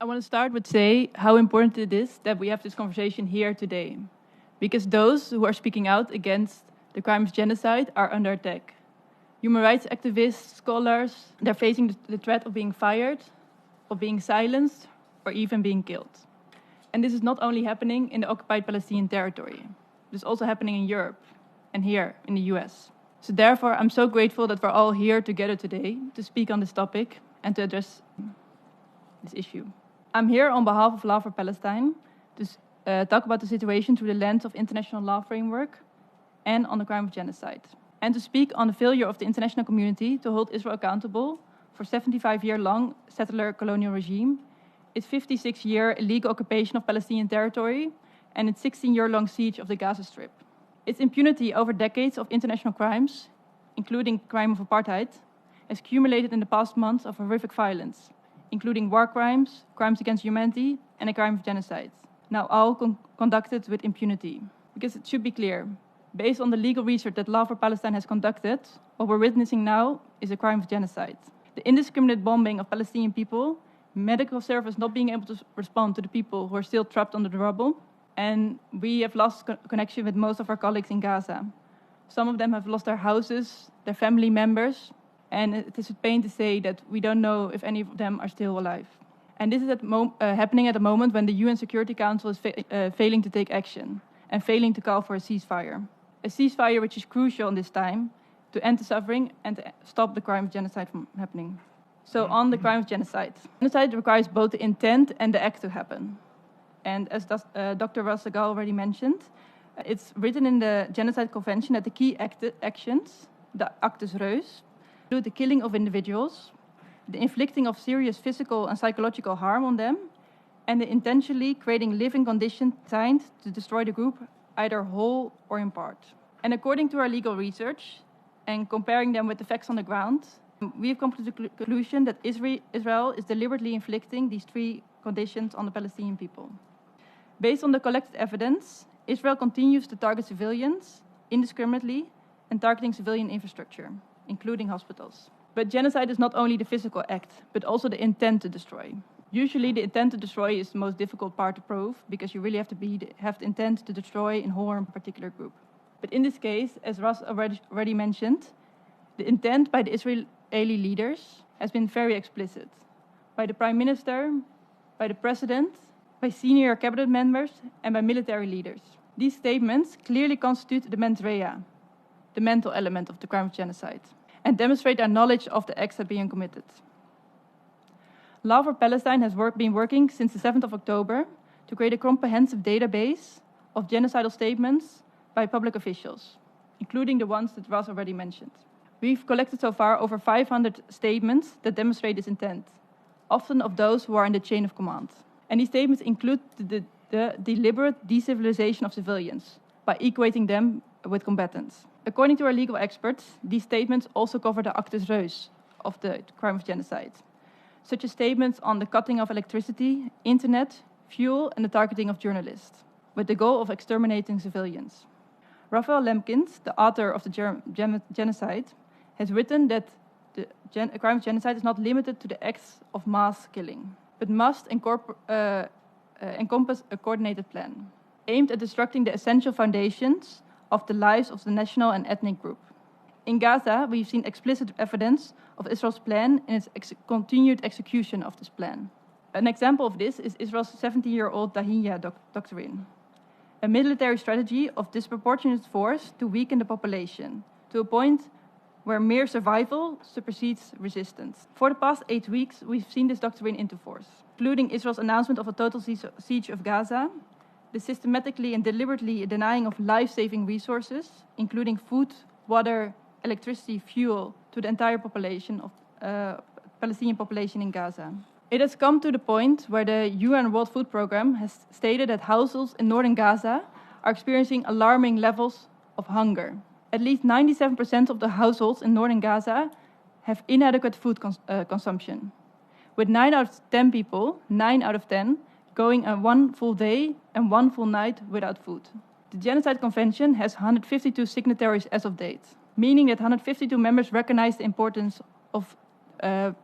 I want to start with say how important it is that we have this conversation here today, because those who are speaking out against the crime of genocide are under attack. Human rights activists, scholars, they're facing the threat of being fired, of being silenced, or even being killed. And this is not only happening in the occupied Palestinian territory, it's also happening in Europe and here in the US. So therefore, I'm so grateful that we're all here together today to speak on this topic and to address this issue. I'm here on behalf of Law for Palestine to talk about the situation through the lens of international law framework and on the crime of genocide, and to speak on the failure of the international community to hold Israel accountable for 75-year-long settler colonial regime, its 56-year illegal occupation of Palestinian territory, and its 16-year-long siege of the Gaza Strip. Its impunity over decades of international crimes, including crime of apartheid, has accumulated in the past months of horrific violence, including war crimes, crimes against humanity, and a crime of genocide, now all conducted with impunity. Because it should be clear, based on the legal research that Law for Palestine has conducted, what we're witnessing now is a crime of genocide. The indiscriminate bombing of Palestinian people, medical service not being able to respond to the people who are still trapped under the rubble, and we have lost connection with most of our colleagues in Gaza. Some of them have lost their houses, their family members, and it is with pain to say that we don't know if any of them are still alive. And this is happening at a moment when the UN Security Council is failing to take action and failing to call for a ceasefire. A ceasefire which is crucial in this time to end the suffering and to stop the crime of genocide from happening. So on the crime of genocide. Genocide requires both the intent and the act to happen. And as Dr. Rassagal already mentioned, it's written in the Genocide Convention that the key actions, the actus reus, include the killing of individuals, the inflicting of serious physical and psychological harm on them, and the intentionally creating living conditions designed to destroy the group, either whole or in part. And according to our legal research, and comparing them with the facts on the ground, we have come to the conclusion that Israel is deliberately inflicting these three conditions on the Palestinian people. Based on the collected evidence, Israel continues to target civilians indiscriminately and targeting civilian infrastructure, including hospitals. But genocide is not only the physical act, but also the intent to destroy. Usually the intent to destroy is the most difficult part to prove, because you really have the intent to destroy in whole or in particular group. But in this case, as Ras already mentioned, the intent by the Israeli leaders has been very explicit. By the Prime Minister, by the President, by senior cabinet members, and by military leaders. These statements clearly constitute the mens rea, the mental element of the crime of genocide, and demonstrate our knowledge of the acts that are being committed. Law for Palestine has been working since the 7th of October to create a comprehensive database of genocidal statements by public officials, including the ones that Ras already mentioned. We've collected so far over 500 statements that demonstrate this intent, often of those who are in the chain of command. And these statements include the deliberate decivilization of civilians by equating them with combatants. According to our legal experts, these statements also cover the actus reus of the crime of genocide, such as statements on the cutting of electricity, internet, fuel, and the targeting of journalists, with the goal of exterminating civilians. Raphael Lemkins, the author of the genocide, has written that the crime of genocide is not limited to the acts of mass killing, but must encompass a coordinated plan, aimed at destructing the essential foundations of the lives of the national and ethnic group. In Gaza, we've seen explicit evidence of Israel's plan and its continued execution of this plan. An example of this is Israel's 70-year-old Dahiya doctrine, a military strategy of disproportionate force to weaken the population, to a point where mere survival supersedes resistance. For the past 8 weeks, we've seen this doctrine into force, including Israel's announcement of a total siege of Gaza, the systematically and deliberately denying of life-saving resources, including food, water, electricity, fuel, to the entire population of Palestinian population in Gaza. It has come to the point where the UN World Food Programme has stated that households in northern Gaza are experiencing alarming levels of hunger. At least 97% of the households in northern Gaza have inadequate food consumption, with 9 out of 10 people, 9 out of 10, going one full day and one full night without food. The Genocide Convention has 152 signatories as of date, meaning that 152 members recognize the importance of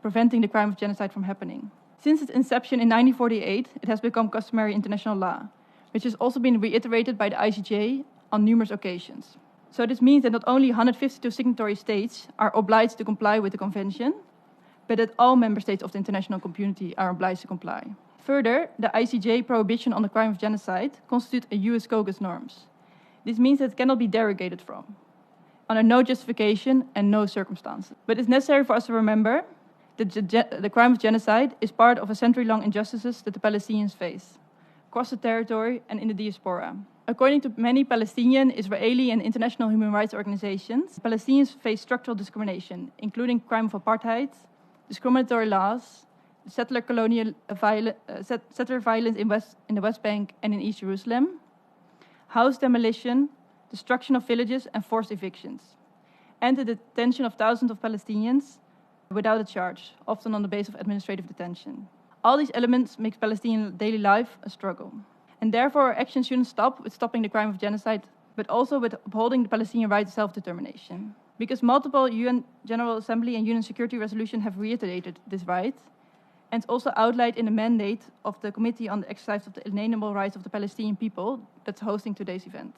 preventing the crime of genocide from happening. Since its inception in 1948, it has become customary international law, which has also been reiterated by the ICJ on numerous occasions. So this means that not only 152 signatory states are obliged to comply with the convention, but that all member states of the international community are obliged to comply. Further, the ICJ prohibition on the crime of genocide constitutes a US COGAS norms. This means that it cannot be derogated from, under no justification and no circumstances. But it's necessary for us to remember that the crime of genocide is part of a century-long injustices that the Palestinians face, across the territory and in the diaspora. According to many Palestinian, Israeli, and international human rights organizations, Palestinians face structural discrimination, including crime of apartheid, discriminatory laws, settler violence in the West Bank and in East Jerusalem, house demolition, destruction of villages and forced evictions, and the detention of thousands of Palestinians without a charge, often on the basis of administrative detention. All these elements make Palestinian daily life a struggle. And therefore, our action shouldn't stop with stopping the crime of genocide, but also with upholding the Palestinian right to self-determination. Because multiple UN General Assembly and UN Security Resolutions have reiterated this right, and it's also outlined in the mandate of the Committee on the Exercise of the Inalienable Rights of the Palestinian People that's hosting today's event.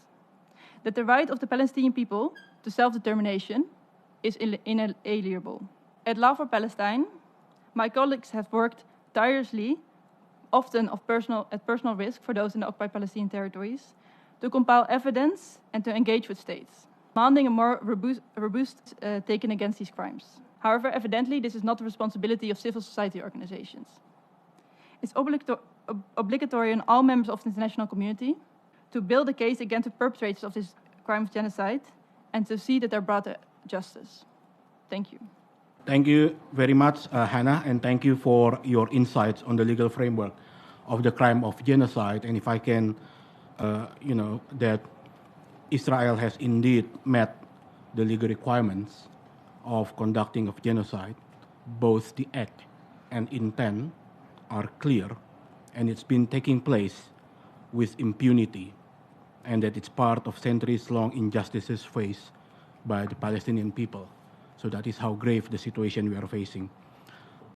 That the right of the Palestinian people to self-determination is inalienable. At Law for Palestine, my colleagues have worked tirelessly, often at personal risk for those in the occupied Palestinian territories, to compile evidence and to engage with states, demanding a more robust taken against these crimes. However, evidently, this is not the responsibility of civil society organizations. It's obligatory on all members of the international community to build a case against the perpetrators of this crime of genocide and to see that they're brought to justice. Thank you. Thank you very much, Hannah, and thank you for your insights on the legal framework of the crime of genocide. And if I can, that Israel has indeed met the legal requirements of conducting of genocide. Both the act and intent are clear, and it's been taking place with impunity, and that it's part of centuries-long injustices faced by the Palestinian people. So that is how grave the situation we are facing.